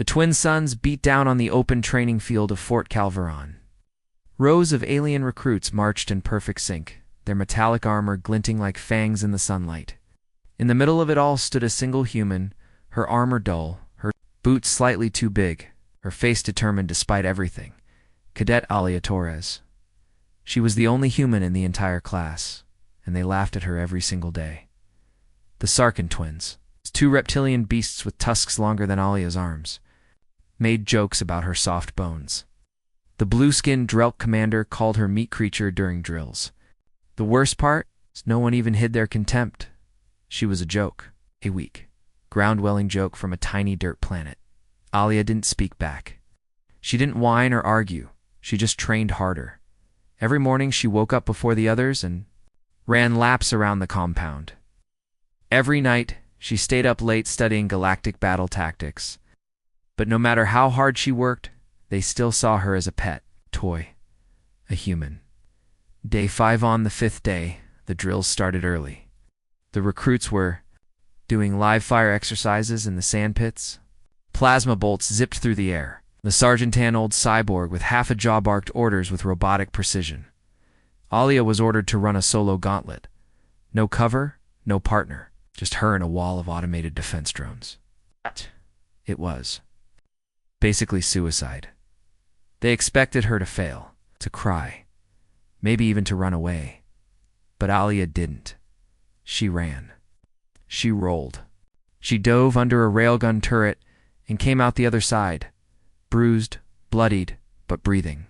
The twin suns beat down on the open training field of Fort Calveron. Rows of alien recruits marched in perfect sync, their metallic armor glinting like fangs in the sunlight. In the middle of it all stood a single human, her armor dull, her boots slightly too big, her face determined despite everything. Cadet Alya Torres. She was the only human in the entire class, and they laughed at her every single day. The Sarkin twins, two reptilian beasts with tusks longer than Alya's arms, made jokes about her soft bones. The blue-skinned Drelk commander called her meat creature during drills. The worst part is no one even hid their contempt. She was a joke, a weak, ground-welling joke from a tiny dirt planet. Alya didn't speak back. She didn't whine or argue. She just trained harder. Every morning she woke up before the others and ran laps around the compound. Every night she stayed up late studying galactic battle tactics. But no matter how hard she worked, they still saw her as a pet, toy, a human. Day 5 on the 5th day, the drills started early. The recruits were doing live-fire exercises in the sandpits. Plasma bolts zipped through the air. The Sargentan old cyborg with half a jaw barked orders with robotic precision. Alya was ordered to run a solo gauntlet. No cover, no partner, just her and a wall of automated defense drones. It was basically suicide. They expected her to fail, to cry, maybe even to run away. But Alya didn't. She ran. She rolled. She dove under a railgun turret and came out the other side, bruised, bloodied, but breathing.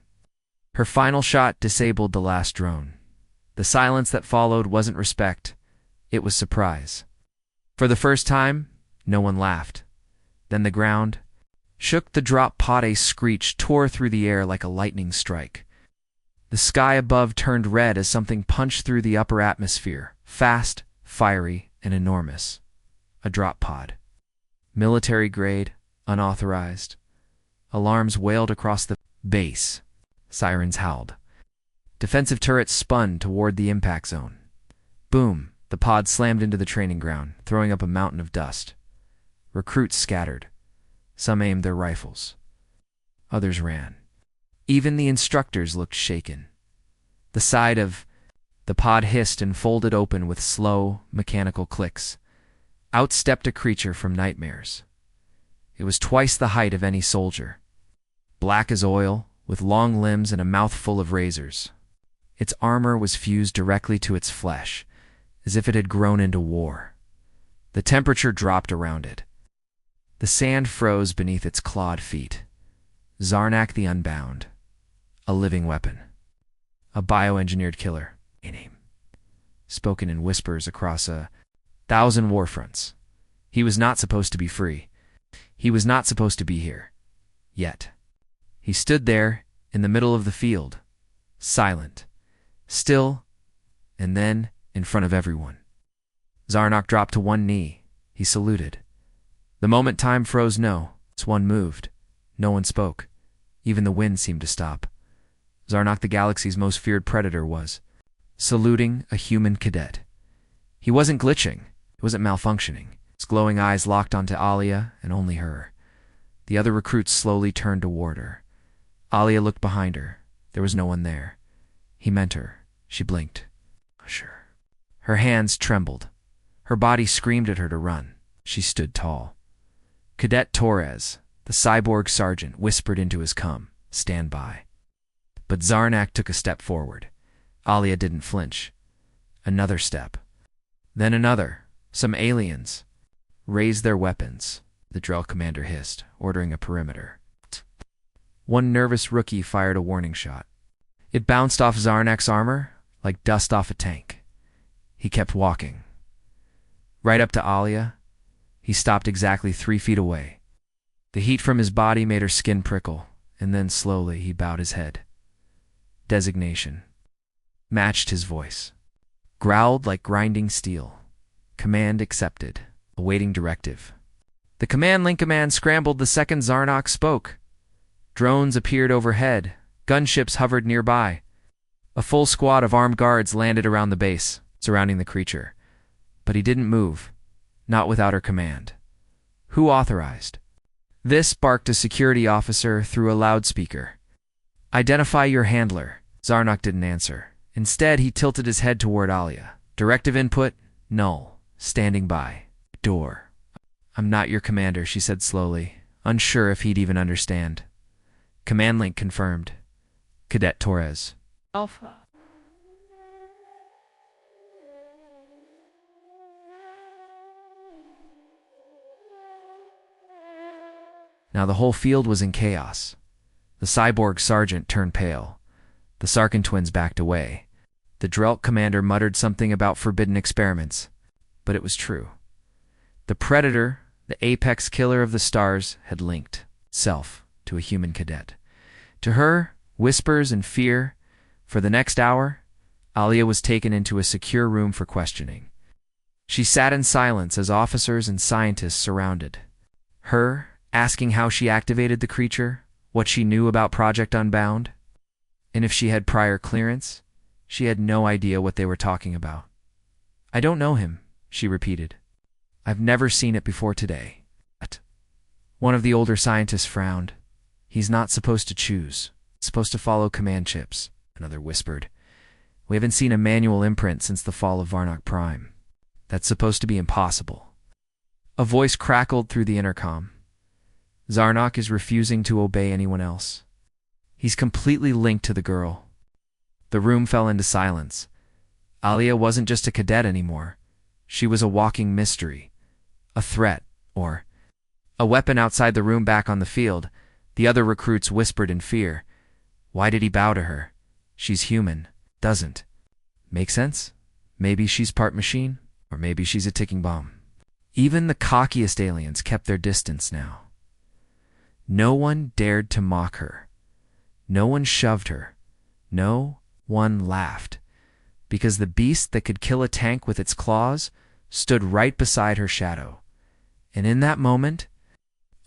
Her final shot disabled the last drone. The silence that followed wasn't respect, it was surprise. For the first time, no one laughed. Then the ground shook. The drop pod. A screech tore through the air like a lightning strike. The sky above turned red as something punched through the upper atmosphere, fast, fiery, and enormous. A drop pod. Military grade, unauthorized. Alarms wailed across the base. Sirens howled. Defensive turrets spun toward the impact zone. Boom! The pod slammed into the training ground, throwing up a mountain of dust. Recruits scattered. Some aimed their rifles. Others ran. Even the instructors looked shaken. The side of the pod hissed and folded open with slow, mechanical clicks. Out stepped a creature from nightmares. It was twice the height of any soldier. Black as oil, with long limbs and a mouth full of razors. Its armor was fused directly to its flesh, as if it had grown into war. The temperature dropped around it. The sand froze beneath its clawed feet. Zarnak the Unbound. A living weapon. A bioengineered killer. A name. Spoken in whispers across 1,000 warfronts. He was not supposed to be free. He was not supposed to be here. Yet. He stood there, in the middle of the field. Silent. Still. And then, in front of everyone. Zarnak dropped to one knee. He saluted. The moment time froze, no one moved. No one spoke. Even the wind seemed to stop. Zarnak, the galaxy's most feared predator, was saluting a human cadet. He wasn't glitching. He wasn't malfunctioning. His glowing eyes locked onto Alya and only her. The other recruits slowly turned toward her. Alya looked behind her. There was no one there. He meant her. She blinked. Sure. Her hands trembled. Her body screamed at her to run. She stood tall. Cadet Torres, the cyborg sergeant, whispered into his cum, "Stand by." But Zarnak took a step forward. Alya didn't flinch. Another step. Then another. Some aliens raised their weapons, the drill commander hissed, ordering a perimeter. One nervous rookie fired a warning shot. It bounced off Zarnak's armor like dust off a tank. He kept walking. Right up to Alya, he stopped exactly 3 feet away. The heat from his body made her skin prickle, and then slowly he bowed his head. Designation. Matched his voice. Growled like grinding steel. Command accepted. Awaiting directive. The command link command scrambled the second Zarnak spoke. Drones appeared overhead. Gunships hovered nearby. A full squad of armed guards landed around the base, surrounding the creature. But he didn't move. Not without her command. Who authorized? This barked a security officer through a loudspeaker. "Identify your handler." Zarnak didn't answer. Instead, he tilted his head toward Alya. "Directive input, null. Standing by. Door." "I'm not your commander," she said slowly, unsure if he'd even understand. Command link confirmed. Cadet Torres. Alpha. Now the whole field was in chaos. The cyborg sergeant turned pale. The Sarkin twins backed away. The Drelk commander muttered something about forbidden experiments. But it was true. The Predator, the apex killer of the stars, had linked self to a human cadet. To her, whispers and fear. For the next hour, Alya was taken into a secure room for questioning. She sat in silence as officers and scientists surrounded her, asking how she activated the creature, what she knew about Project Unbound, and if she had prior clearance. She had no idea what they were talking about. "I don't know him," she repeated. "I've never seen it before today." One of the older scientists frowned. "He's not supposed to choose. He's supposed to follow command chips," another whispered. "We haven't seen a manual imprint since the fall of Varnock Prime. That's supposed to be impossible." A voice crackled through the intercom. "Zarnak is refusing to obey anyone else. He's completely linked to the girl." The room fell into silence. Alya wasn't just a cadet anymore. She was a walking mystery. A threat, or a weapon outside the room. Back on the field, the other recruits whispered in fear. Why did he bow to her? She's human. Doesn't make sense? Maybe she's part machine, or maybe she's a ticking bomb. Even the cockiest aliens kept their distance now. No one dared to mock her. No one shoved her. No one laughed. Because the beast that could kill a tank with its claws stood right beside her shadow. And in that moment,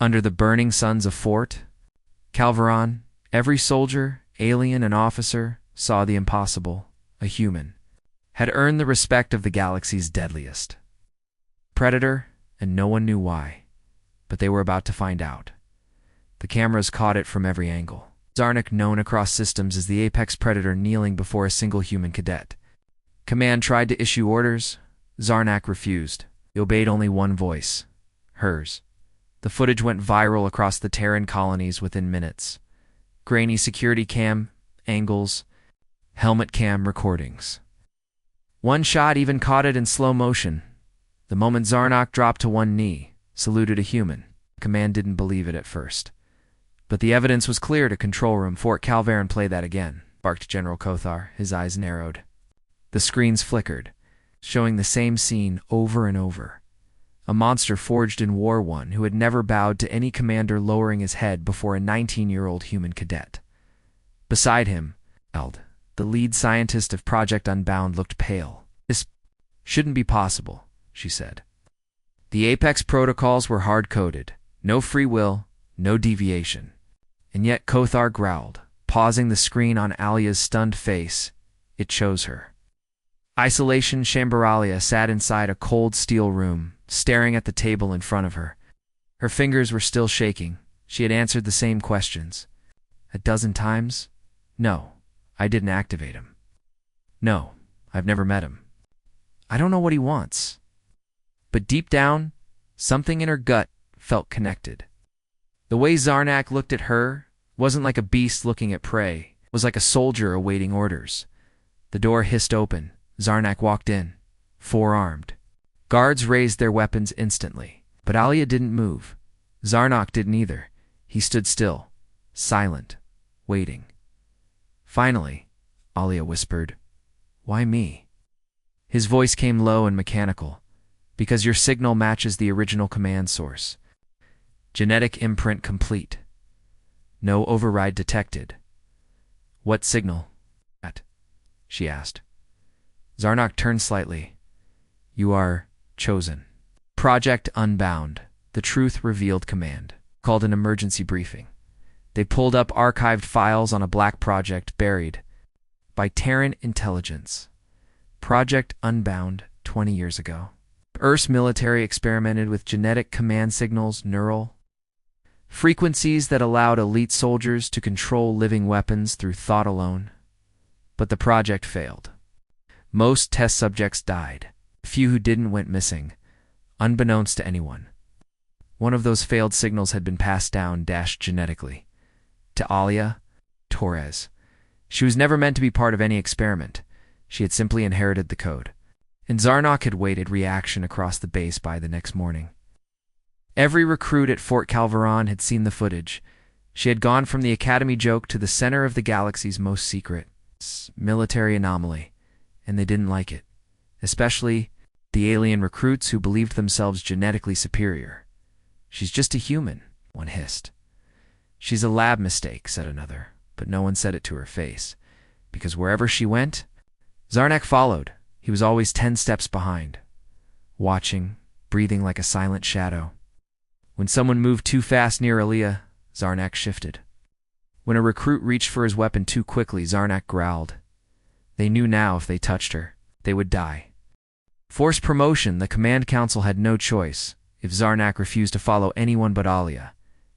under the burning suns of Fort Calveron, every soldier, alien, and officer saw the impossible. A human had earned the respect of the galaxy's deadliest. Predator, and no one knew why. But they were about to find out. The cameras caught it from every angle. Zarnak, known across systems as the apex predator, kneeling before a single human cadet. Command tried to issue orders. Zarnak refused. He obeyed only one voice. Hers. The footage went viral across the Terran colonies within minutes. Grainy security cam angles, helmet cam recordings. One shot even caught it in slow motion. The moment Zarnak dropped to one knee, saluted a human. Command didn't believe it at first. But the evidence was clear to control room. "Fort Calveron, play that again," barked General Kothar, his eyes narrowed. The screens flickered, showing the same scene over and over. A monster forged in War I who had never bowed to any commander, lowering his head before a 19-year-old human cadet. Beside him, Eld, the lead scientist of Project Unbound, looked pale. "This shouldn't be possible," she said. The Apex protocols were hard-coded. No free will, no deviation. And yet Kothar growled, pausing the screen on Alya's stunned face. It chose her. Isolation Chamber. Alya sat inside a cold steel room, staring at the table in front of her. Her fingers were still shaking. She had answered the same questions. A dozen times? "No, I didn't activate him. No, I've never met him. I don't know what he wants." But deep down, something in her gut felt connected. The way Zarnak looked at her wasn't like a beast looking at prey. It was like a soldier awaiting orders. The door hissed open. Zarnak walked in, four-armed. Guards raised their weapons instantly. But Alya didn't move. Zarnak didn't either. He stood still, silent, waiting. Finally, Alya whispered, "Why me?" His voice came low and mechanical. "Because your signal matches the original command source. Genetic imprint complete. No override detected." "What signal?" she asked. Zarnak turned slightly. "You are chosen. Project Unbound, the truth revealed command, called an emergency briefing. They pulled up archived files on a black project buried by Terran intelligence. Project Unbound, 20 years ago. Earth's military experimented with genetic command signals, neural frequencies that allowed elite soldiers to control living weapons through thought alone. But the project failed. Most test subjects died. A few who didn't went missing, unbeknownst to anyone. One of those failed signals had been passed down genetically to Alya Torres. She was never meant to be part of any experiment. She had simply inherited the code. And Zarnak had waited reaction across the base by the next morning. Every recruit at Fort Calveron had seen the footage. She had gone from the academy joke to the center of the galaxy's most secret military anomaly, and they didn't like it, especially the alien recruits who believed themselves genetically superior. "She's just a human," one hissed. "She's a lab mistake," said another, but no one said it to her face, because wherever she went, Zarnak followed. He was always 10 steps behind, watching, breathing like a silent shadow. When someone moved too fast near Alya, Zarnak shifted. When a recruit reached for his weapon too quickly, Zarnak growled. They knew now if they touched her, they would die. Forced promotion, the command council had no choice if Zarnak refused to follow anyone but Alya,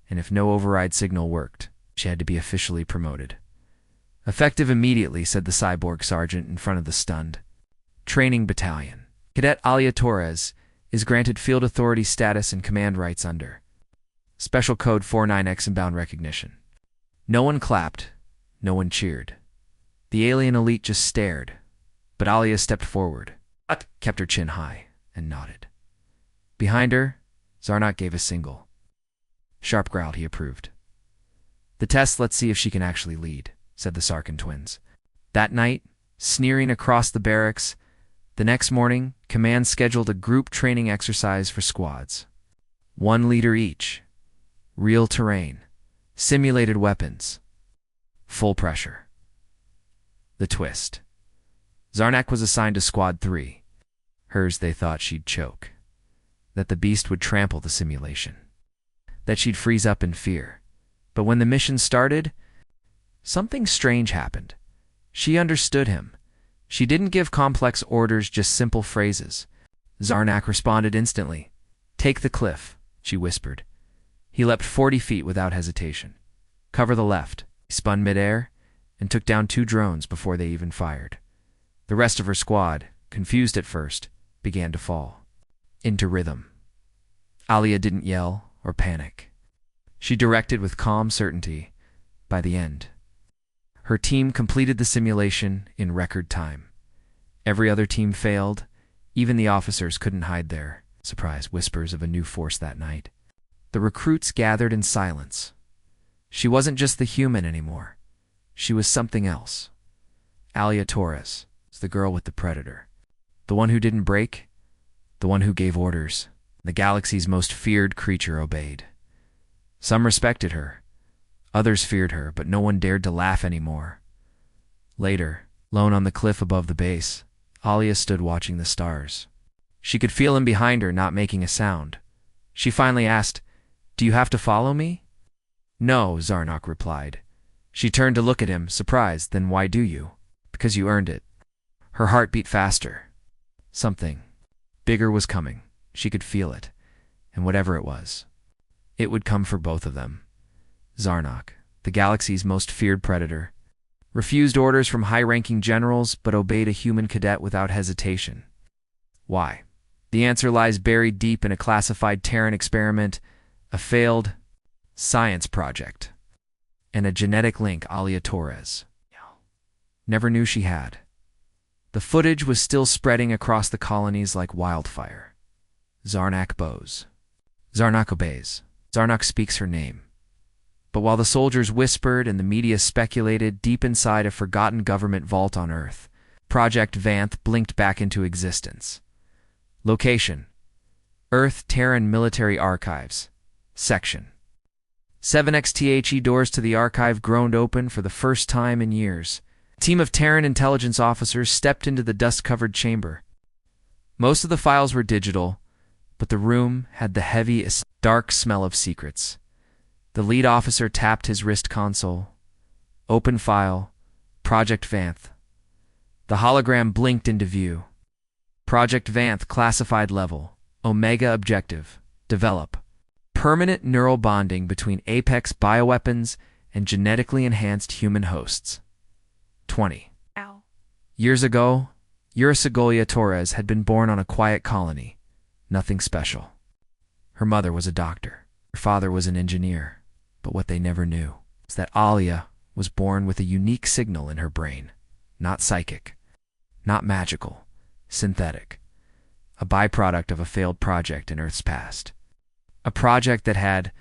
and if no override signal worked, she had to be officially promoted. "Effective immediately," said the cyborg sergeant in front of the stunned training battalion. Cadet Alya Torres is granted field authority status and command rights under Special Code 49X inbound recognition. No one clapped, no one cheered. The alien elite just stared, but Alya stepped forward, kept her chin high, and nodded. Behind her, Zarnak gave a single. Sharp growled, he approved. "The test, let's see if she can actually lead," said the Sarkin twins. That night, sneering across the barracks, the next morning, command scheduled a group training exercise for squads. 1 leader each. Real terrain. Simulated weapons. Full pressure. The twist. Zarnak was assigned to Squad 3. Hers, they thought she'd choke. That the beast would trample the simulation. That she'd freeze up in fear. But when the mission started, something strange happened. She understood him. She didn't give complex orders, just simple phrases. Zarnak responded instantly. "Take the cliff," she whispered. He leapt 40 feet without hesitation. "Cover the left." He spun midair and took down 2 drones before they even fired. The rest of her squad, confused at first, began to fall. Into rhythm. Alya didn't yell or panic. She directed with calm certainty. By the end, her team completed the simulation in record time. Every other team failed. Even the officers couldn't hide their surprised whispers of a new force that night. The recruits gathered in silence. She wasn't just the human anymore. She was something else. Alya Torres was the girl with the predator. The one who didn't break. The one who gave orders. The galaxy's most feared creature obeyed. Some respected her. Others feared her, but no one dared to laugh anymore. Later, lone on the cliff above the base, Alya stood watching the stars. She could feel him behind her, not making a sound. She finally asked, "Do you have to follow me?" "No," Zarnak replied. She turned to look at him, surprised. "Then why do you?" "Because you earned it." Her heart beat faster. Something bigger was coming. She could feel it. And whatever it was, it would come for both of them. Zarnak, the galaxy's most feared predator, refused orders from high-ranking generals but obeyed a human cadet without hesitation. Why? The answer lies buried deep in a classified Terran experiment, a failed science project, and a genetic link Alya Torres never knew she had. The footage was still spreading across the colonies like wildfire. Zarnak bows. Zarnak obeys. Zarnak speaks her name. But while the soldiers whispered and the media speculated, deep inside a forgotten government vault on Earth, Project Vanth blinked back into existence. Location: Earth Terran Military Archives. Section 7XTHE. Doors to the archive groaned open for the first time in years. A team of Terran intelligence officers stepped into the dust-covered chamber. Most of the files were digital, but the room had the heavy, dark smell of secrets. The lead officer tapped his wrist console. Open file, Project Vanth. The hologram blinked into view. Project Vanth classified level, Omega objective, develop. permanent neural bonding between apex bioweapons and genetically enhanced human hosts. 20. Ow. Years ago, Alya Torres had been born on a quiet colony. Nothing special. Her mother was a doctor. Her father was an engineer. But what they never knew was that Alya was born with a unique signal in her brain. Not psychic, not magical, synthetic. A byproduct of a failed project in Earth's past. A project that had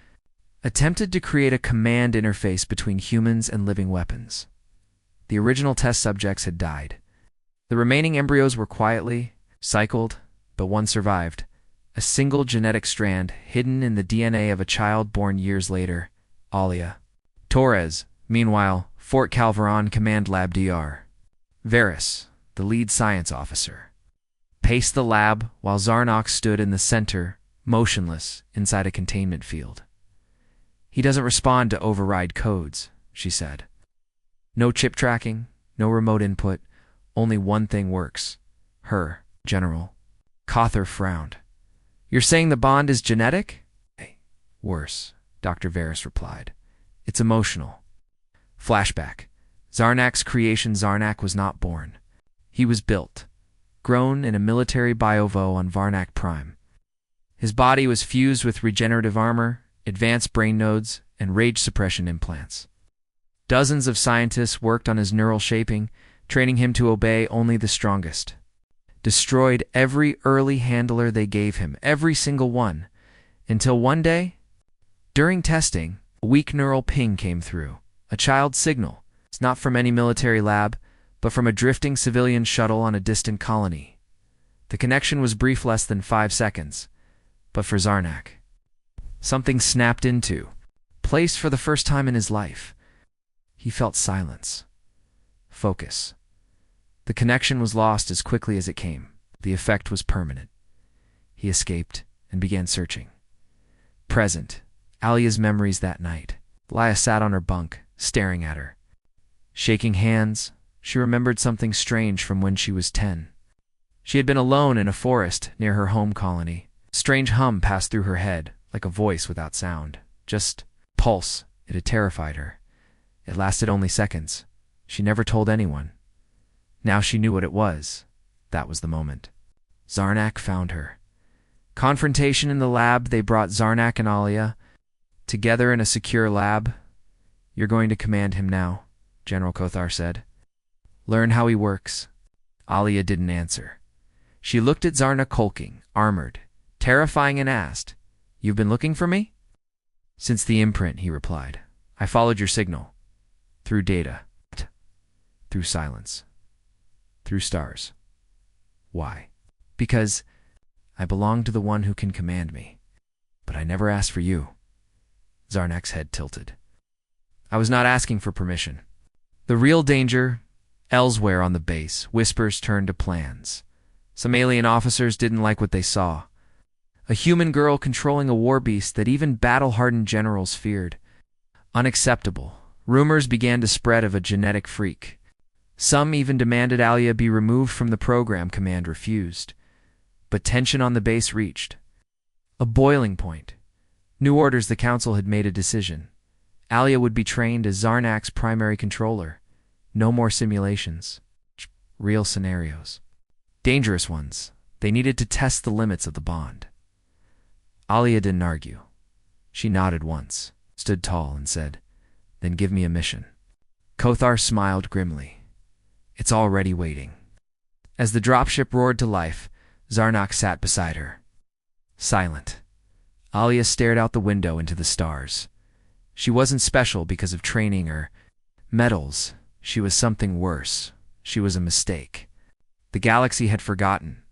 attempted to create a command interface between humans and living weapons. The original test subjects had died. The remaining embryos were quietly cycled, but one survived. A single genetic strand hidden in the DNA of a child born years later, Alya Torres. Meanwhile, Fort Calveron Command Lab Dr. Varys, the lead science officer, paced the lab while Zarnak stood in the center, motionless, inside a containment field. "He doesn't respond to override codes," she said. "No chip tracking, no remote input, only one thing works. Her, General." Cawthor frowned. "You're saying the bond is genetic?" "Worse," Dr. Varys replied. "It's emotional." Flashback. Zarnak's creation. Zarnak was not born. He was built, grown in a military biovo on Varnak Prime. His body was fused with regenerative armor, advanced brain nodes, and rage suppression implants. Dozens of scientists worked on his neural shaping, training him to obey only the strongest. Destroyed every early handler they gave him, every single one, until one day, during testing, a weak neural ping came through, a child's signal. It's not from any military lab, but from a drifting civilian shuttle on a distant colony. The connection was brief, less than 5 seconds, but for Zarnak, something snapped into place for the first time in his life. He felt silence, focus. The connection was lost as quickly as it came. The effect was permanent. He escaped and began searching. Present, Alya's memories that night. Alya sat on her bunk, staring at her. Shaking hands, she remembered something strange from when she was 10. She had been alone in a forest near her home colony. A strange hum passed through her head, like a voice without sound. Just pulse. It had terrified her. It lasted only seconds. She never told anyone. Now she knew what it was. That was the moment. Zarnak found her. Confrontation in the lab. They brought Zarnak and Alya together in a secure lab. "You're going to command him now," General Cawthor said. "Learn how he works." Alya didn't answer. She looked at Zarnak, hulking, armored, terrifying, and asked, "You've been looking for me?" "Since the imprint," he replied. "I followed your signal. Through data. Through silence. Through stars." "Why?" "Because I belong to the one who can command me. But I never asked for you." Zarnak's head tilted. "I was not asking for permission." The real danger, elsewhere on the base, whispers turned to plans. Some alien officers didn't like what they saw. A human girl controlling a war beast that even battle-hardened generals feared. Unacceptable. Rumors began to spread of a genetic freak. Some even demanded Alya be removed from the program. Command refused. But tension on the base reached a boiling point. New orders. The council had made a decision. Alya would be trained as Zarnak's primary controller. No more simulations. Real scenarios. Dangerous ones. They needed to test the limits of the bond. Alya didn't argue. She nodded once, stood tall, and said, "Then give me a mission." Cawthor smiled grimly. "It's already waiting." As the dropship roared to life, Zarnak sat beside her. Silent. Alya stared out the window into the stars. She wasn't special because of training or medals. She was something worse. She was a mistake. The galaxy had forgotten,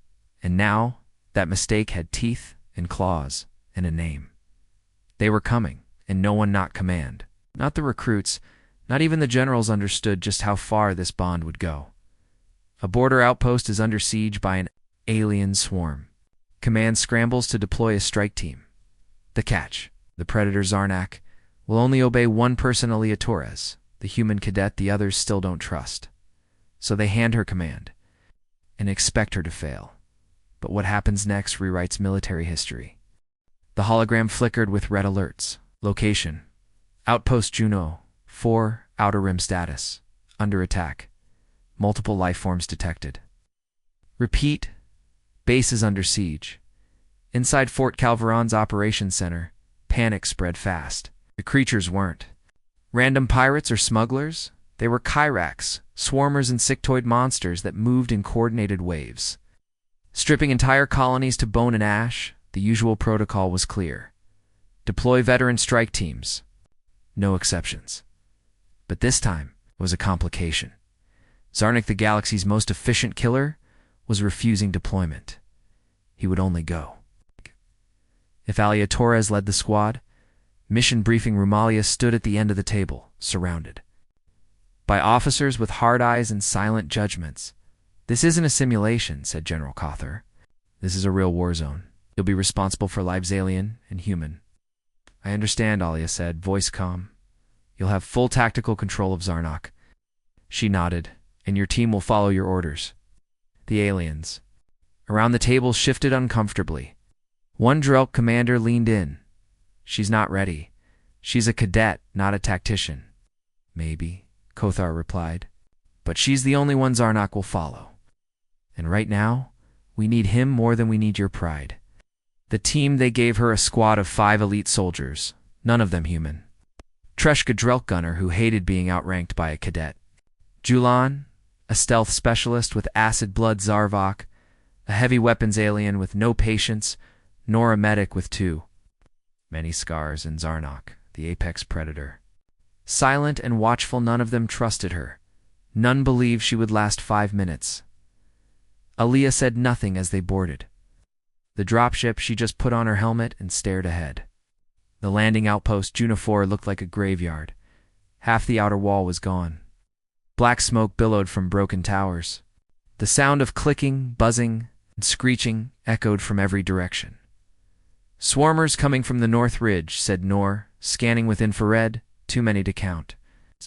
and now that mistake had teeth and claws and a name. They were coming, and no one not command. Not the recruits, not even the generals understood just how far this bond would go. A border outpost is under siege by an alien swarm. Command scrambles to deploy a strike team. The catch, the predator Zarnak, will only obey one person, Alya Torres, the human cadet the others still don't trust. So they hand her command and expect her to fail. But what happens next rewrites military history. The hologram flickered with red alerts. Location: Outpost Juno, 4, Outer Rim status. Under attack. Multiple lifeforms detected. Repeat. Base is under siege. Inside Fort Calveron's operations center, panic spread fast. The creatures weren't random pirates or smugglers. They were Kyrax, swarmers and sectoid monsters that moved in coordinated waves. Stripping entire colonies to bone and ash, the usual protocol was clear. Deploy veteran strike teams. No exceptions. But this time was a complication. Zarnik, the galaxy's most efficient killer, was refusing deployment. He would only go if Alya Torres led the squad. Mission briefing Rumalia stood at the end of the table, surrounded by officers with hard eyes and silent judgments. "This isn't a simulation," said General Cawthor. "This is a real war zone. You'll be responsible for lives, alien and human." "I understand," Alya said, voice calm. "You'll have full tactical control of Zarnak." She nodded. "And your team will follow your orders." The aliens around the table shifted uncomfortably. One Drelk commander leaned in. "She's not ready. She's a cadet, not a tactician." "Maybe," Cawthor replied. "But she's the only one Zarnak will follow. And right now, we need him more than we need your pride." The team, they gave her a squad of 5 elite soldiers, none of them human. Treshka Drelk gunner who hated being outranked by a cadet. Julan, a stealth specialist with acid blood Zarvok, a heavy weapons alien with no patience, nor a medic with 2 many scars, and Zarnak, the apex predator. Silent and watchful, none of them trusted her. None believed she would last 5 minutes. Alya said nothing as they boarded the dropship. She just put on her helmet and stared ahead. The landing outpost, Juno 4, looked like a graveyard. Half the outer wall was gone. Black smoke billowed from broken towers. The sound of clicking, buzzing, and screeching echoed from every direction. "Swarmers coming from the North Ridge," said Nor, scanning with infrared. "Too many to count,"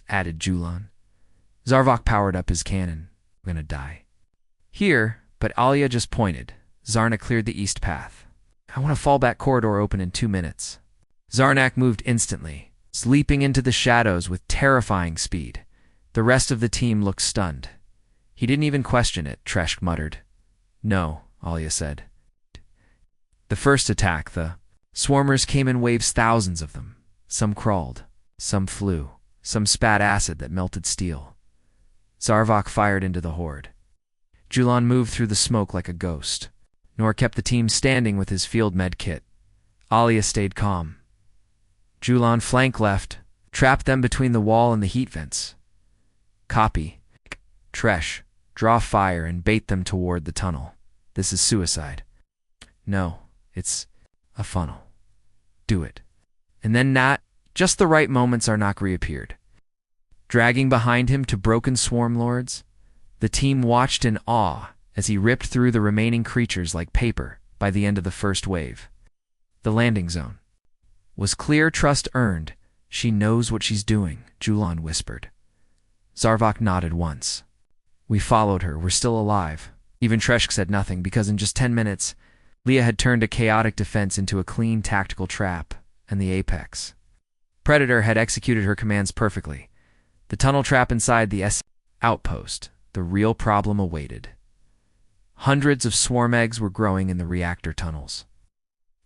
added Julan. Zarvok powered up his cannon. "We're gonna die here," but Alya just pointed. Zarnak cleared the east path. "I want a fallback corridor open in 2 minutes." Zarnak moved instantly, leaping into the shadows with terrifying speed. The rest of the team looked stunned. "He didn't even question it," Tresh muttered. "No," Alya said. The first attack, the swarmers came in waves, thousands of them. Some crawled, some flew, some spat acid that melted steel. Zarvok fired into the horde. Julan moved through the smoke like a ghost. Nor kept the team standing with his field med kit. Alya stayed calm. Julan flank left, trapped them between the wall and the heat vents. "Copy. Tresh, draw fire and bait them toward the tunnel. This is suicide." "No, it's a funnel. Do it." And then just the right moment, Zarnak reappeared. Dragging behind him 2 broken swarm lords, the team watched in awe as he ripped through the remaining creatures like paper by the end of the first wave. The landing zone was clear, trust earned. "She knows what she's doing," Julan whispered. Zarvok nodded once. "We followed her. We're still alive." Even Treshk said nothing, because in just 10 minutes, Leah had turned a chaotic defense into a clean tactical trap, and the apex predator had executed her commands perfectly. The tunnel trap inside the outpost, the real problem awaited. Hundreds of swarm eggs were growing in the reactor tunnels.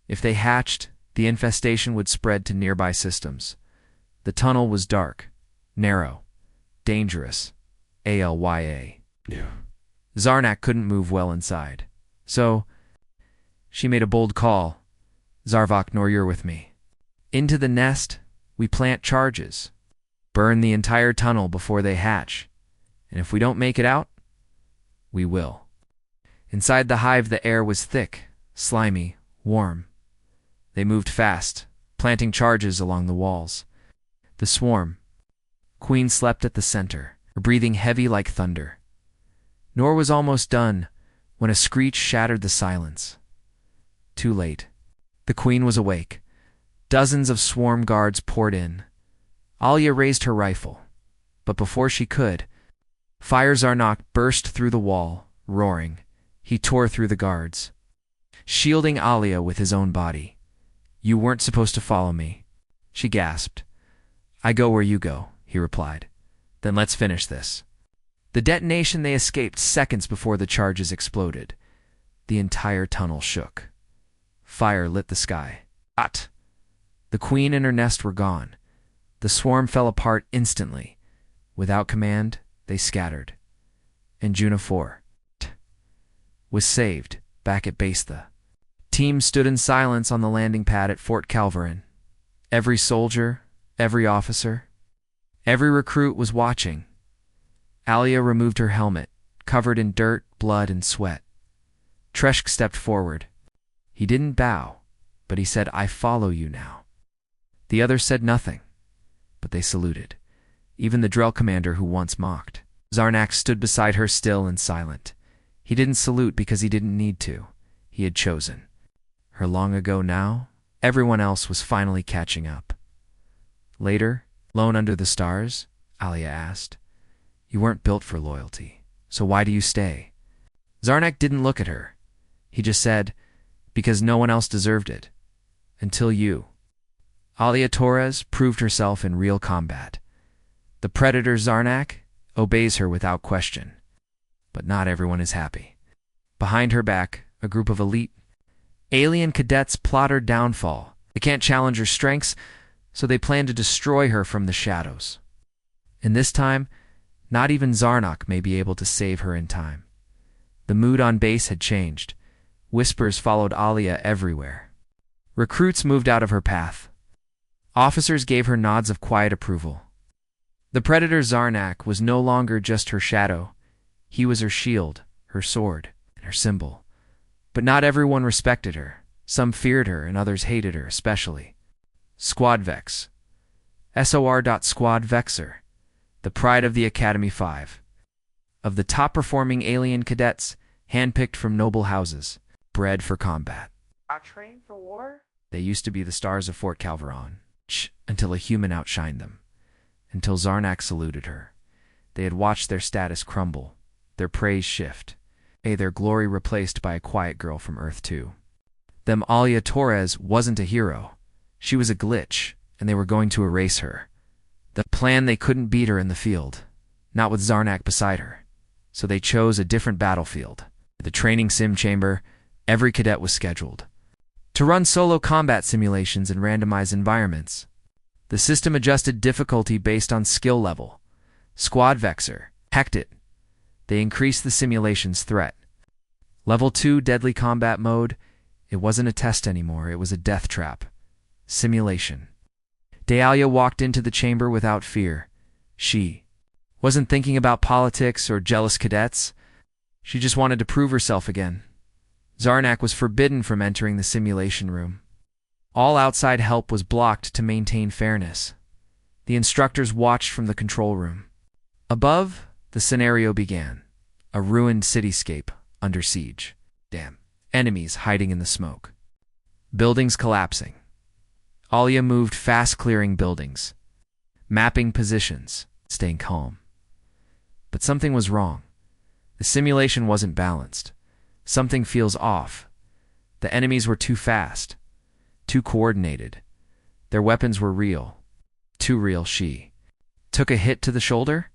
If they hatched, the infestation would spread to nearby systems. The tunnel was dark, narrow, dangerous. Alya. Yeah. Zarnak couldn't move well inside. So, she made a bold call. "Zarvok, nor you're with me. Into the nest, we plant charges. Burn the entire tunnel before they hatch. And if we don't make it out, we will." Inside the hive, the air was thick, slimy, warm. They moved fast, planting charges along the walls. The swarm queen slept at the center, her breathing heavy like thunder. Nor was almost done when a screech shattered the silence. Too late. The queen was awake. Dozens of swarm guards poured in. Alya raised her rifle, but before she could, Fire Zarnak burst through the wall, roaring. He tore through the guards, shielding Alya with his own body. You weren't supposed to follow me, she gasped. I go where you go, he replied. Then let's finish this. The detonation they escaped seconds before the charges exploded. The entire tunnel shook. Fire lit the sky. Hot! The queen and her nest were gone. The swarm fell apart instantly. Without command, they scattered. And Juna 4 was saved, back at base. The team stood in silence on the landing pad at Fort Calveron. Every soldier, every officer, every recruit was watching. Alya removed her helmet, covered in dirt, blood, and sweat. Treshk stepped forward. He didn't bow, but he said, I follow you now. The others said nothing, but they saluted. Even the Drell commander who once mocked. Zarnak stood beside her still and silent. He didn't salute because he didn't need to. He had chosen. Her long ago now, everyone else was finally catching up. Later, alone under the stars, Alya asked, You weren't built for loyalty, so why do you stay? Zarnak didn't look at her. He just said, Because no one else deserved it. Until you. Alya Torres proved herself in real combat. The predator Zarnak obeys her without question. But not everyone is happy. Behind her back, a group of elite alien cadets plot her downfall. They can't challenge her strengths, so they plan to destroy her from the shadows. And this time, not even Zarnak may be able to save her in time. The mood on base had changed. Whispers followed Alya everywhere. Recruits moved out of her path. Officers gave her nods of quiet approval. The predator Zarnak was no longer just her shadow. He was her shield, her sword, and her symbol. But not everyone respected her. Some feared her, and others hated her, especially. Squad Vex. SOR. Vexer. The pride of the Academy 5. Of the top-performing alien cadets, handpicked from noble houses, bred for combat. I trained for war? They used to be the stars of Fort Calveron, until a human outshined them. Until Zarnak saluted her. They had watched their status crumble, their praise shift, their glory replaced by a quiet girl from Earth 2. Them Alya Torres wasn't a hero. She was a glitch, and they were going to erase her. The plan they couldn't beat her in the field, not with Zarnak beside her. So they chose a different battlefield. The training sim chamber, every cadet was scheduled to run solo combat simulations in randomized environments. The system adjusted difficulty based on skill level. Squad Vexer hacked it. They increased the simulation's threat. Level 2 deadly combat mode, it wasn't a test anymore, it was a death trap. Simulation. Alya walked into the chamber without fear. She wasn't thinking about politics or jealous cadets. She just wanted to prove herself again. Zarnak was forbidden from entering the simulation room. All outside help was blocked to maintain fairness. The instructors watched from the control room. Above, the scenario began. A ruined cityscape under siege. Damn. Enemies hiding in the smoke. Buildings collapsing. Alya moved fast, clearing buildings, mapping positions, staying calm. But something was wrong. The simulation wasn't balanced. Something feels off. The enemies were too fast, too coordinated. Their weapons were real. Too real. She took a hit to the shoulder.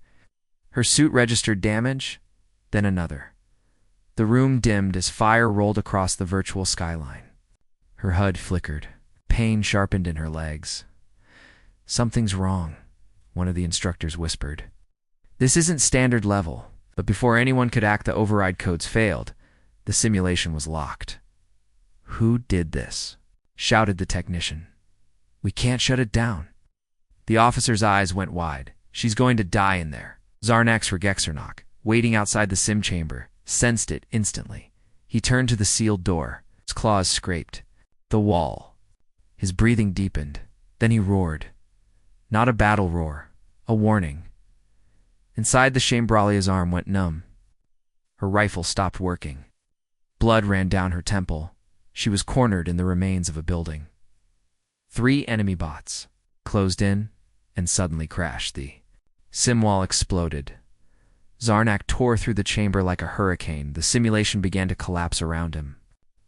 Her suit registered damage, then another. The room dimmed as fire rolled across the virtual skyline. Her HUD flickered. Pain sharpened in her legs. Something's wrong, one of the instructors whispered. This isn't standard level, but before anyone could act, the override codes failed. The simulation was locked. Who did this? Shouted the technician. We can't shut it down. The officer's eyes went wide. She's going to die in there. Zarnak's Regexernok, waiting outside the sim chamber, sensed it instantly. He turned to the sealed door. His claws scraped the wall. His breathing deepened. Then he roared. Not a battle roar, a warning. Inside the chamber, Alya's arm went numb. Her rifle stopped working. Blood ran down her temple. She was cornered in the remains of a building. 3 enemy bots closed in and suddenly crashed. The sim wall exploded. Zarnak tore through the chamber like a hurricane. The simulation began to collapse around him.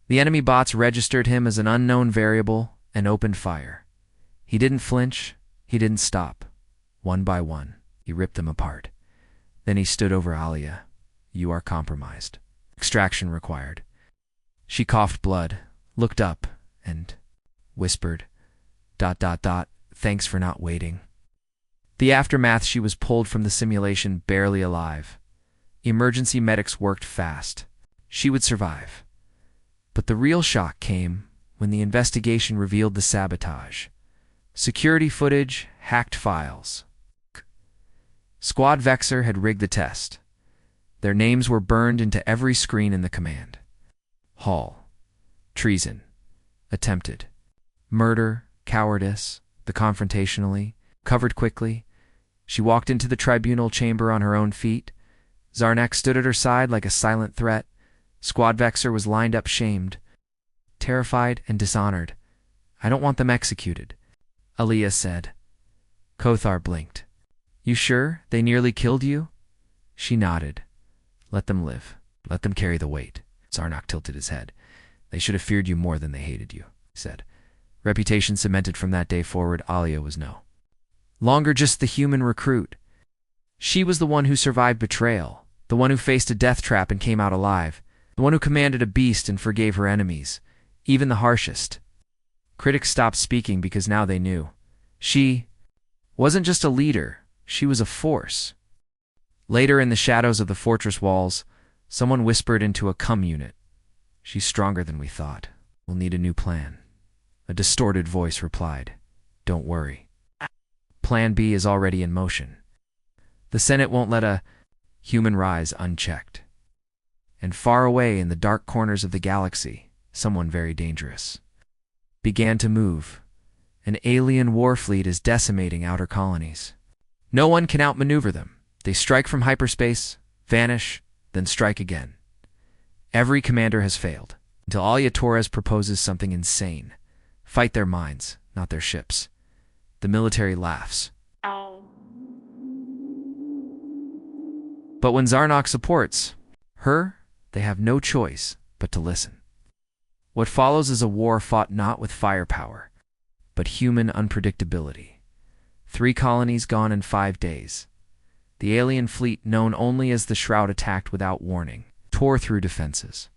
The enemy bots registered him as an unknown variable, and opened fire. He didn't flinch, he didn't stop. One by one, he ripped them apart. Then he stood over Alya. You are compromised. Extraction required. She coughed blood, looked up, and whispered, ... Thanks for not waiting. The aftermath, she was pulled from the simulation barely alive. Emergency medics worked fast. She would survive. But the real shock came when the investigation revealed the sabotage. Security footage, hacked files. Squad Vexor had rigged the test. Their names were burned into every screen in the command. Hall. Treason. Attempted. Murder. Cowardice. The confrontationally. Covered quickly. She walked into the tribunal chamber on her own feet. Zarnak stood at her side like a silent threat. Squad Vexor was lined up shamed. Terrified and dishonored. I don't want them executed, Alya said. Kothar blinked. You sure they nearly killed you? She nodded. Let them live. Let them carry the weight. Zarnak tilted his head. They should have feared you more than they hated you, he said. Reputation cemented from that day forward, Alya was no longer just the human recruit. She was the one who survived betrayal, the one who faced a death trap and came out alive, the one who commanded a beast and forgave her enemies, even the harshest. Critics stopped speaking because now they knew. She wasn't just a leader, she was a force. Later, in the shadows of the fortress walls, someone whispered into a cum unit. She's stronger than we thought. We'll need a new plan. A distorted voice replied, Don't worry. Plan B is already in motion. The Senate won't let a human rise unchecked. And far away in the dark corners of the galaxy, someone very dangerous began to move. An alien war fleet is decimating outer colonies. No one can outmaneuver them. They strike from hyperspace, vanish, then strike again. Every commander has failed, until Alya Torres proposes something insane. Fight their minds, not their ships. The military laughs. Oh. But when Zarnak supports her, they have no choice but to listen. What follows is a war fought not with firepower, but human unpredictability. 3 colonies gone in 5 days. The alien fleet, known only as the Shroud, attacked without warning, tore through defenses,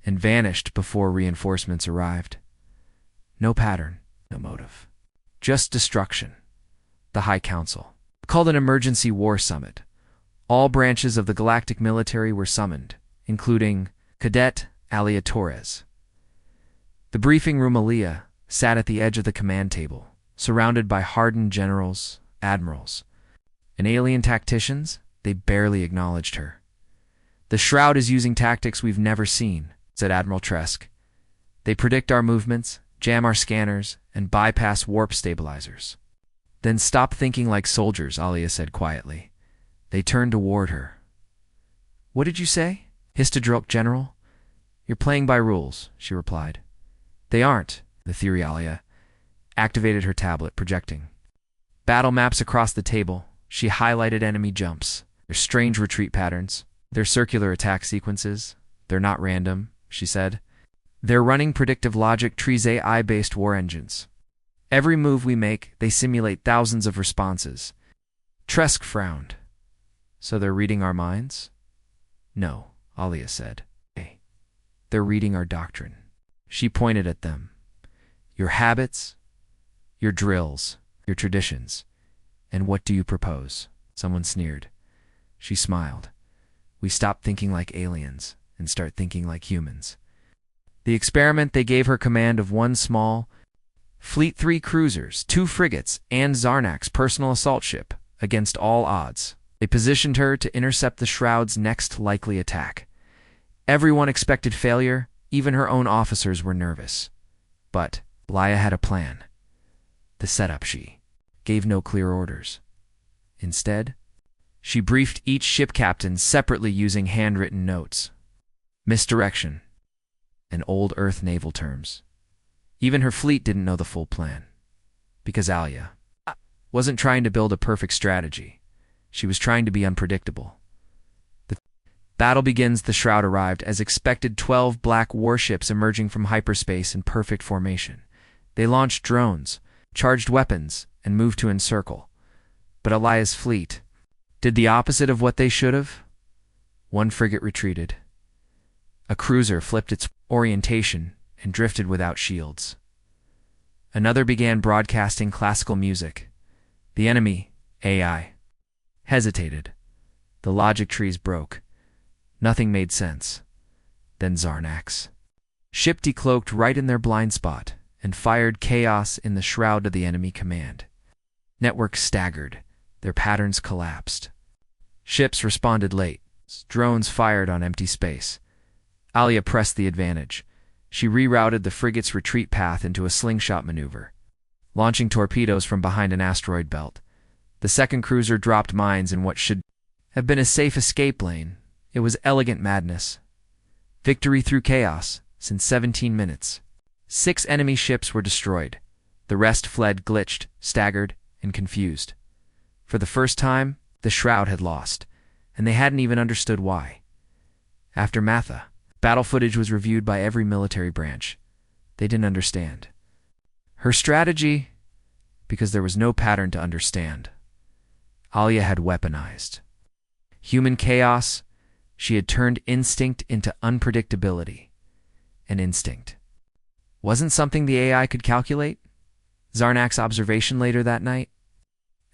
and vanished before reinforcements arrived. No pattern, no motive. Just destruction. The High Council called an emergency war summit. All branches of the galactic military were summoned, including Cadet Alya Torres. The briefing room, Alya sat at the edge of the command table, surrounded by hardened generals, admirals, and alien tacticians. They barely acknowledged her. The Shroud is using tactics we've never seen, said Admiral Tresk. They predict our movements, jam our scanners, and bypass warp stabilizers. Then stop thinking like soldiers, Alya said quietly. They turned toward her. What did you say? Hissed a drunk general. You're playing by rules, she replied. They aren't, the theory. Alya activated her tablet, projecting battle maps across the table. She highlighted enemy jumps, their strange retreat patterns, their circular attack sequences. They're not random, she said. They're running predictive logic trees, AI-based war engines. Every move we make, they simulate thousands of responses. Tresk frowned. So they're reading our minds? No, Alya said. Hey, they're reading our doctrine. She pointed at them. Your habits, your drills, your traditions. And what do you propose? Someone sneered. She smiled. We stop thinking like aliens and start thinking like humans. The experiment, they gave her command of 1 small fleet, 3 cruisers, 2 frigates, and Zarnak's personal assault ship, against all odds. They positioned her to intercept the Shroud's next likely attack. Everyone expected failure, even her own officers were nervous. But Alya had a plan. The setup, she gave no clear orders. Instead, she briefed each ship captain separately using handwritten notes. Misdirection. And old Earth naval terms. Even her fleet didn't know the full plan. Because Alya wasn't trying to build a perfect strategy. She was trying to be unpredictable. The battle begins. The Shroud arrived. As expected, 12 black warships emerging from hyperspace in perfect formation. They launched drones, charged weapons, and moved to encircle. But Alya's fleet did the opposite of what they should have. One frigate retreated. A cruiser flipped its orientation and drifted without shields. Another began broadcasting classical music. The enemy, AI, hesitated. The logic trees broke. Nothing made sense. Then Zarnax. Ship decloaked right in their blind spot and fired chaos in the shroud of the enemy command. Networks staggered. Their patterns collapsed. Ships responded late. Drones fired on empty space. Alya pressed the advantage. She rerouted the frigate's retreat path into a slingshot maneuver, launching torpedoes from behind an asteroid belt. The second cruiser dropped mines in what should have been a safe escape lane. It was elegant madness. Victory through chaos, since 17 minutes. 6 enemy ships were destroyed. The rest fled glitched, staggered, and confused. For the first time, the Shroud had lost, and they hadn't even understood why. After Matha, battle footage was reviewed by every military branch. They didn't understand her strategy because there was no pattern to understand. Alya had weaponized human chaos. She had turned instinct into unpredictability. An instinct wasn't something the AI could calculate. Zarnax's observation later that night.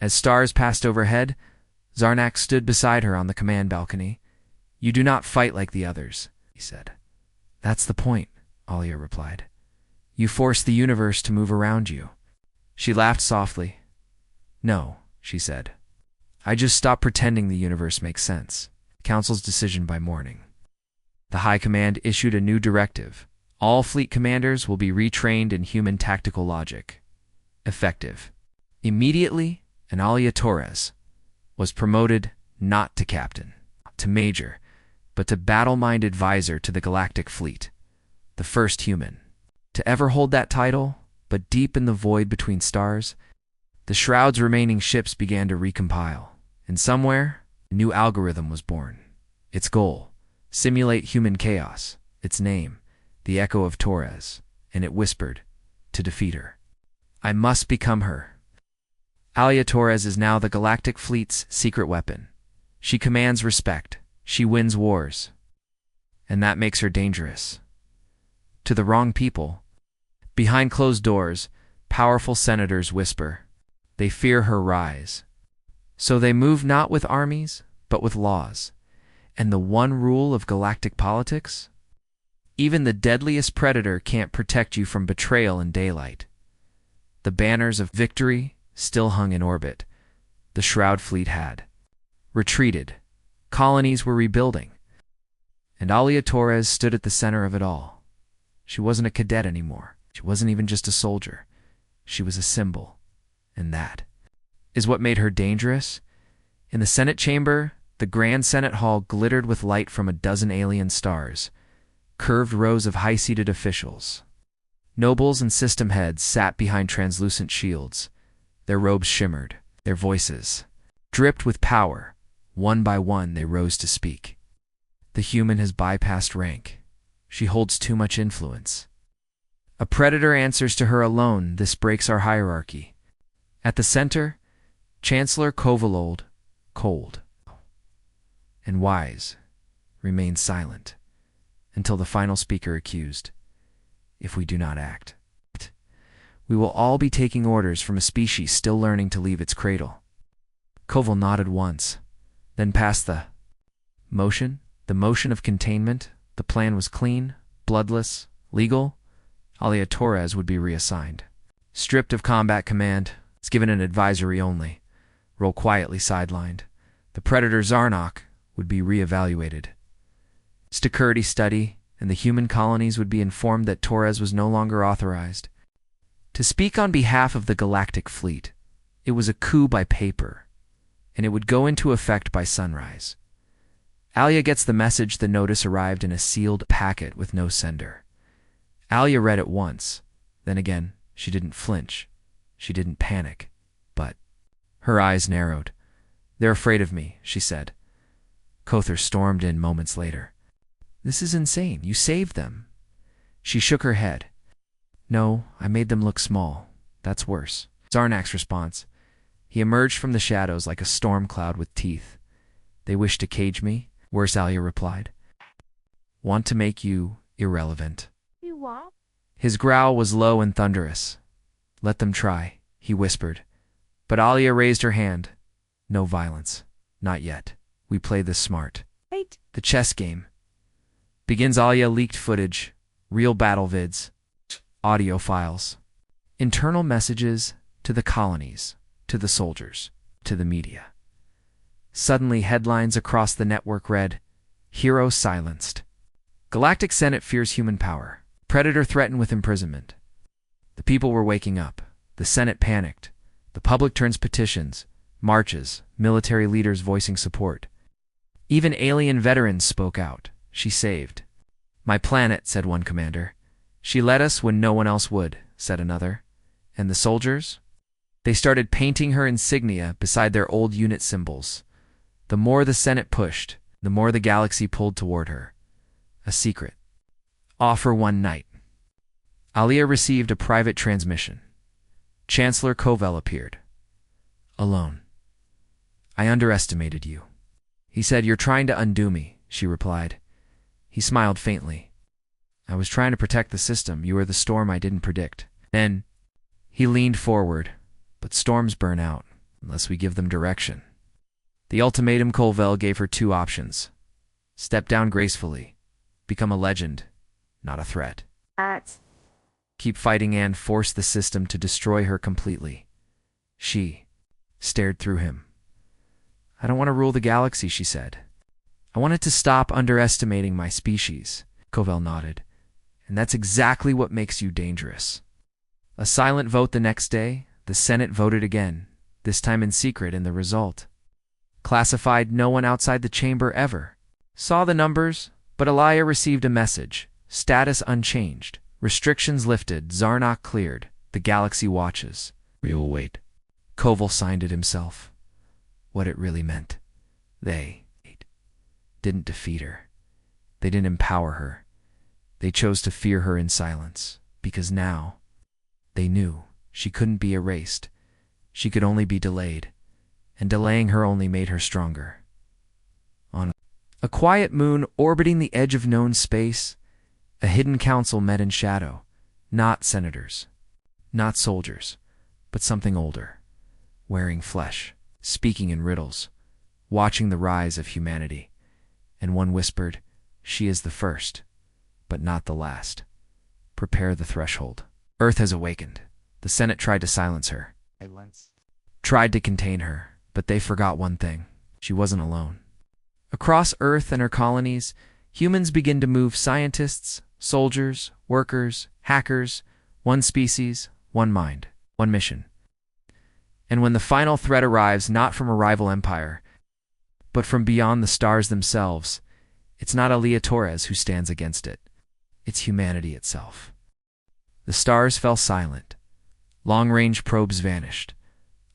As stars passed overhead, Zarnax stood beside her on the command balcony. "You do not fight like the others," he said. "That's the point," Alya replied. "You force the universe to move around you." She laughed softly. "No," she said. "I just stop pretending the universe makes sense." Council's decision by morning. The High Command issued a new directive. All fleet commanders will be retrained in human tactical logic. Effective immediately, and Alya Torres was promoted not to captain, to major, but to battle-mind advisor to the galactic fleet, the first human to ever hold that title. But deep in the void between stars, the Shroud's remaining ships began to recompile, and somewhere, a new algorithm was born. Its goal, simulate human chaos. Its name, the Echo of Torres, and it whispered, to defeat her, "I must become her." Alya Torres is now the galactic fleet's secret weapon. She commands respect. She wins wars. And that makes her dangerous. To the wrong people. Behind closed doors, powerful senators whisper. They fear her rise. So they move not with armies, but with laws. And the one rule of galactic politics? Even the deadliest predator can't protect you from betrayal in daylight. The banners of victory still hung in orbit. The Shroud fleet had retreated. Colonies were rebuilding. And Alya Torres stood at the center of it all. She wasn't a cadet anymore. She wasn't even just a soldier. She was a symbol. And that is what made her dangerous. In the Senate chamber, the Grand Senate Hall glittered with light from a dozen alien stars. Curved rows of high-seated officials. Nobles and system heads sat behind translucent shields. Their robes shimmered. Their voices dripped with power. One by one, they rose to speak. The human has bypassed rank. She holds too much influence. A predator answers to her alone. This breaks our hierarchy. At the center, Chancellor Kovalold, cold and wise, remains silent until the final speaker accused. If we do not act, we will all be taking orders from a species still learning to leave its cradle. Koval nodded once, then passed the motion of containment. The plan was clean, bloodless, legal. Alya Torres would be reassigned. Stripped of combat command, it's given an advisory only. Role quietly sidelined. The predator Zarnak would be reevaluated. Security study, and the human colonies would be informed that Torres was no longer authorized to speak on behalf of the galactic fleet. It was a coup by paper, and it would go into effect by sunrise. Alya gets the message. The notice arrived in a sealed packet with no sender. Alya read it once. Then again, she didn't flinch. She didn't panic. But her eyes narrowed. "They're afraid of me," she said. Kothar stormed in moments later. "This is insane. You saved them." She shook her head. No, I made them look small. That's worse. Zarnak's response. He emerged from the shadows like a storm cloud with teeth. They wish to cage me? Worse, Alya replied. Want to make you irrelevant. You what? His growl was low and thunderous. Let them try, he whispered. But Alya raised her hand. No violence. Not yet. We play this smart. Wait. The chess game. Begins. Alya leaked footage, real battle vids, audio files, internal messages to the colonies, to the soldiers, to the media. Suddenly, headlines across the network read, Hero silenced. Galactic Senate fears human power. Predator threatened with imprisonment. The people were waking up. The Senate panicked. The public turns petitions, marches, military leaders voicing support. Even alien veterans spoke out. She saved. My planet, said one commander. She led us when no one else would, said another. And the soldiers? They started painting her insignia beside their old unit symbols. The more the Senate pushed, the more the galaxy pulled toward her. A secret. Offer one night. Alya received a private transmission. Chancellor Kovel appeared. Alone. I underestimated you. He said, You're trying to undo me, she replied. He smiled faintly. I was trying to protect the system. You are the storm I didn't predict. Then he leaned forward. But storms burn out, unless we give them direction. The ultimatum. Kovel gave her two options. Step down gracefully. Become a legend, not a threat. Keep fighting and force the system to destroy her completely. She stared through him. I don't want to rule the galaxy, she said. I wanted to stop underestimating my species. Kovel nodded. And that's exactly what makes you dangerous. A silent vote the next day. The Senate voted again, this time in secret, and the result. Classified. No one outside the chamber ever saw the numbers, but Alya received a message. Status unchanged. Restrictions lifted. Zarnak cleared. The galaxy watches. We will wait. Kovel signed it himself. What it really meant. They didn't defeat her. They didn't empower her. They chose to fear her in silence, because now they knew she couldn't be erased. She could only be delayed, and delaying her only made her stronger. On a quiet moon orbiting the edge of known space, a hidden council met in shadow. Not senators, not soldiers, but something older, wearing flesh, speaking in riddles, watching the rise of humanity. And one whispered, She is the first, but not the last. Prepare the threshold. Earth has awakened. The Senate tried to silence her, tried to contain her, but they forgot one thing. She wasn't alone. Across Earth and her colonies, humans begin to move. Scientists, soldiers, workers, hackers, one species, one mind, one mission. And when the final threat arrives, not from a rival empire, but from beyond the stars themselves, it's not Alya Torres who stands against it. It's humanity itself. The stars fell silent. Long-range probes vanished.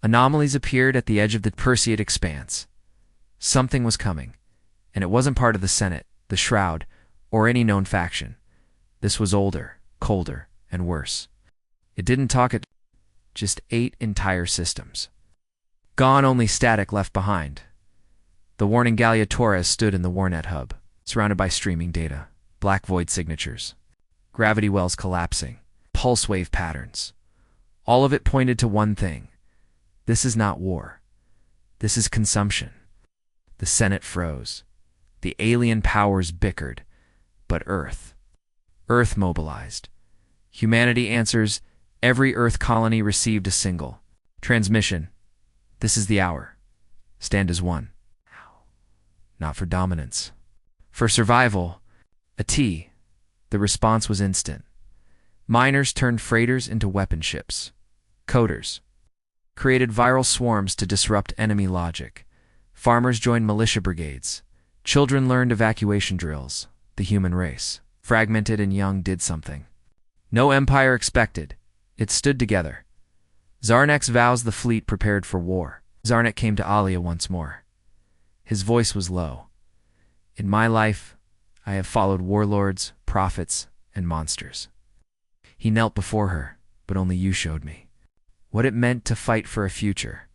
Anomalies appeared at the edge of the Perseid expanse. Something was coming, and it wasn't part of the Senate, the Shroud, or any known faction. This was older, colder, and worse. It didn't talk at just 8 entire systems. Gone, only static left behind. The warning. Alya Torres stood in the Warnet hub, surrounded by streaming data, black void signatures, gravity wells collapsing, pulse wave patterns. All of it pointed to one thing. This is not war. This is consumption. The Senate froze. The alien powers bickered. But Earth mobilized. Humanity answers. Every Earth colony received a single transmission. This is the hour. Stand as one. Not for dominance. For survival. A T. The response was instant. Miners turned freighters into weapon ships. Coders created viral swarms to disrupt enemy logic. Farmers joined militia brigades. Children learned evacuation drills. The human race, fragmented and young, did something no empire expected. It stood together. Zarnak's vows. The fleet prepared for war. Zarnak came to Alya once more. His voice was low. In my life, I have followed warlords, prophets, and monsters. He knelt before her, but only you showed me what it meant to fight for a future.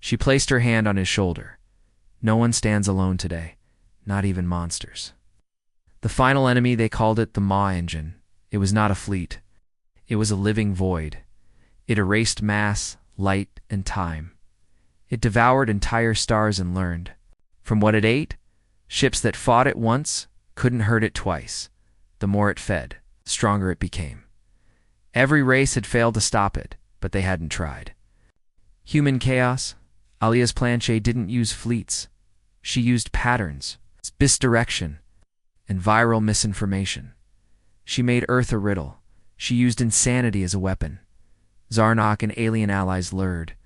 She placed her hand on his shoulder. No one stands alone today, not even monsters. The final enemy, they called it the Maw Engine. It was not a fleet. It was a living void. It erased mass, light, and time. It devoured entire stars and learned. From what it ate, ships that fought it once couldn't hurt it twice. The more it fed, the stronger it became. Every race had failed to stop it, but they hadn't tried. Human chaos. Alya's planche didn't use fleets. She used patterns, misdirection, and viral misinformation. She made Earth a riddle. She used insanity as a weapon. Zarnok and alien allies lured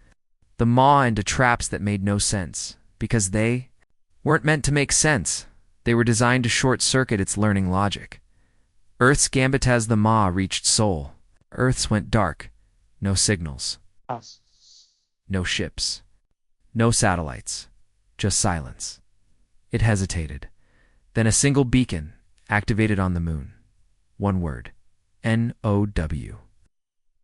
the Maw into traps that made no sense, because they weren't meant to make sense. They were designed to short-circuit its learning logic. Earth's gambit as the Maw reached Sol. Earth's went dark. No signals. No ships. No satellites. Just silence. It hesitated. Then a single beacon activated on the moon. One word. NOW.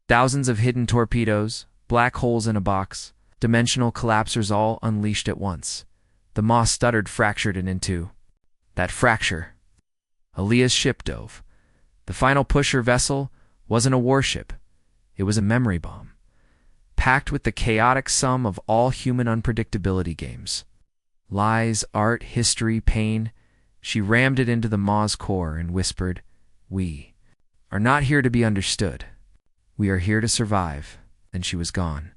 Thousands of hidden torpedoes, black holes in a box, dimensional collapsers all unleashed at once. The Maw stuttered, fractured, and into that fracture, Alya's ship dove. The final pusher vessel wasn't a warship. It was a memory bomb, packed with the chaotic sum of all human unpredictability games. Lies, art, history, pain. She rammed it into the Maw's core and whispered, "We are not here to be understood. We are here to survive." Then she was gone.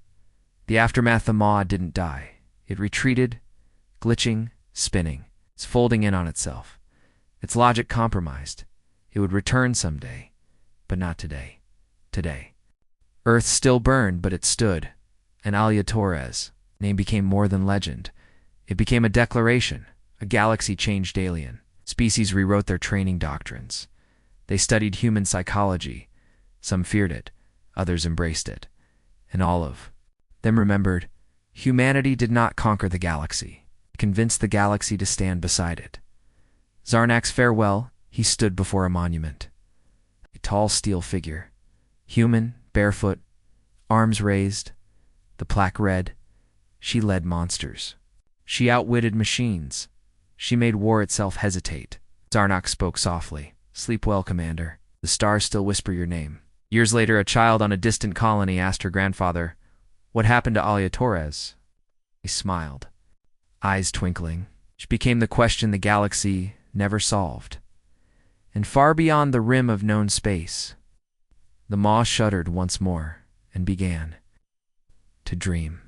The aftermath, the Maw didn't die. It retreated, glitching, spinning, it's folding in on itself. Its logic compromised. It would return someday, but not today. Today. Earth still burned, but it stood. And Alya Torres' name became more than legend. It became a declaration, a galaxy-changed alien. Species rewrote their training doctrines. They studied human psychology. Some feared it, others embraced it. And all of them remembered, humanity did not conquer the galaxy. It convinced the galaxy to stand beside it. Zarnak's farewell, he stood before a monument. A tall steel figure. Human, barefoot, arms raised, the plaque read, "She led monsters. She outwitted machines. She made war itself hesitate." Zarnak spoke softly. "Sleep well, Commander. The stars still whisper your name." Years later, a child on a distant colony asked her grandfather, "What happened to Alya Torres?" He smiled, eyes twinkling. She became the question the galaxy never solved. And far beyond the rim of known space, the Maw shuddered once more and began to dream.